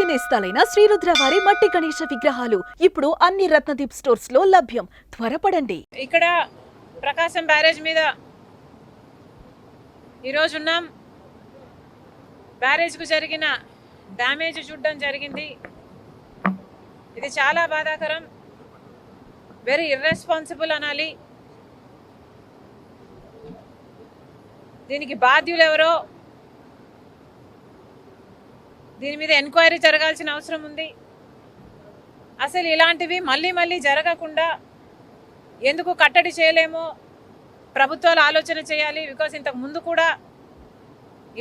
నేస్తాలైన శ్రీరుద్ర వారి మట్టి గణేశ విగ్రహాలు ఇప్పుడు అన్ని రత్నదీప్ స్టోర్స్ లో లభ్యం. త్వరపడండి. ఇక్కడ ప్రకాశం బ్యారేజ్ మీద ఈరోజు ఉన్నాం. బ్యారేజ్కు జరిగిన డ్యామేజ్ చూడడం జరిగింది. ఇది చాలా బాధాకరం, వెరీ ఇర్రెస్పాన్సిబుల్ అనాలి. దీనికి బాధ్యులు ఎవరో, దీని మీద ఎంక్వైరీ జరగాల్సిన అవసరం ఉంది. అసలు ఇలాంటివి మళ్ళీ మళ్ళీ జరగకుండా ఎందుకు కట్టడి చేయలేమో ప్రభుత్వాలు ఆలోచన చేయాలి. బికాస్ ఇంతకు ముందు కూడా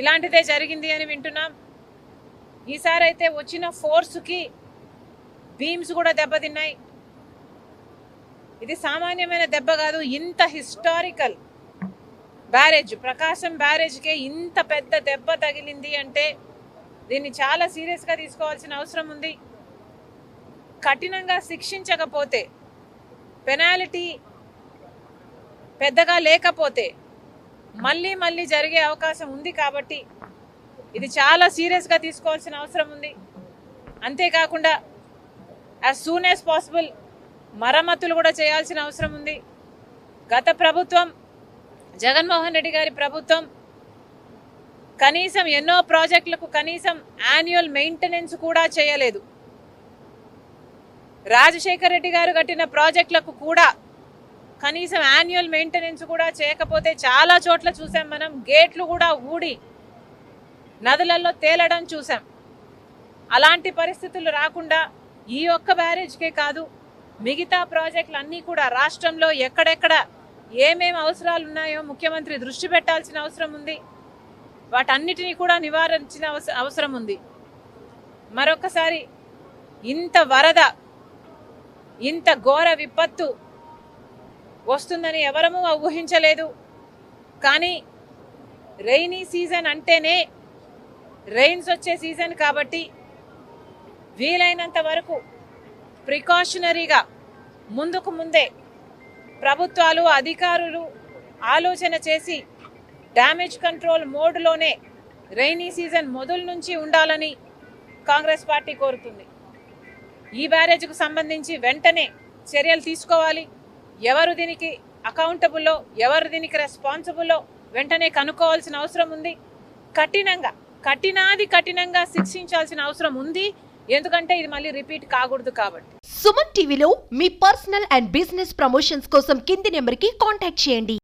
ఇలాంటిదే జరిగింది అని వింటున్నాం. ఈసారి అయితే వచ్చిన ఫోర్స్కి బీమ్స్ కూడా దెబ్బతిన్నాయి. ఇది సామాన్యమైన దెబ్బ కాదు. ఇంత హిస్టారికల్ బ్యారేజ్, ప్రకాశం బ్యారేజ్కే ఇంత పెద్ద దెబ్బ తగిలింది అంటే దీన్ని చాలా సీరియస్గా తీసుకోవాల్సిన అవసరం ఉంది. కఠినంగా శిక్షించకపోతే, పెనాల్టీ పెద్దగా లేకపోతే మళ్ళీ మళ్ళీ జరిగే అవకాశం ఉంది. కాబట్టి ఇది చాలా సీరియస్గా తీసుకోవాల్సిన అవసరం ఉంది. అంతేకాకుండా యాజ్ సూన్ యాజ్ పాసిబుల్ మరమ్మతులు కూడా చేయాల్సిన అవసరం ఉంది. గత ప్రభుత్వం, జగన్మోహన్ రెడ్డి గారి ప్రభుత్వం కనీసం ఎన్నో ప్రాజెక్టులకు కనీసం యాన్యువల్ మెయింటెనెన్స్ కూడా చేయలేదు. రాజశేఖర్ రెడ్డి గారు కట్టిన ప్రాజెక్టులకు కూడా కనీసం యాన్యువల్ మెయింటెనెన్స్ కూడా చేయకపోతే చాలా చోట్ల చూసాం మనం. గేట్లు కూడా ఊడి నదులలో తేలడం చూసాం. అలాంటి పరిస్థితులు రాకుండా ఈ ఒక్క బ్యారేజ్కే కాదు, మిగతా ప్రాజెక్టులు అన్నీ కూడా రాష్ట్రంలో ఎక్కడెక్కడ ఏమేమి అవసరాలు ఉన్నాయో ముఖ్యమంత్రి దృష్టి పెట్టాల్సిన అవసరం ఉంది. వాటన్నిటినీ కూడా నివారించిన అవసరం ఉంది. మరొకసారి ఇంత వరద, ఇంత ఘోర విపత్తు వస్తుందని ఎవరమూ ఊహించలేదు. కానీ రెయినీ సీజన్ అంటేనే రెయిన్స్ వచ్చే సీజన్ కాబట్టి వీలైనంత వరకు ప్రికాషనరీగా ముందుకు ముందే ప్రభుత్వాలు, అధికారులు ఆలోచన చేసి డ్యామేజ్ కంట్రోల్ మోడ్లోనే రెయినీ సీజన్ మొదలు నుంచి ఉండాలని కాంగ్రెస్ పార్టీ కోరుతుంది. ఈ బ్యారేజ్కు సంబంధించి వెంటనే చర్యలు తీసుకోవాలి. ఎవరు దీనికి అకౌంటబుల్లో, ఎవరు దీనికి రెస్పాన్సిబుల్లో వెంటనే కనుక్కోవాల్సిన అవసరం ఉంది. కఠినంగా శిక్షించాల్సిన అవసరం ఉంది. ఎందుకంటే ఇది మళ్ళీ రిపీట్ కాకూడదు కాబట్టి. సుమన్ టీవీలో మీ పర్సనల్ అండ్ బిజినెస్ ప్రమోషన్స్ కోసం కింది నెంబర్కి కాంటాక్ట్ చేయండి.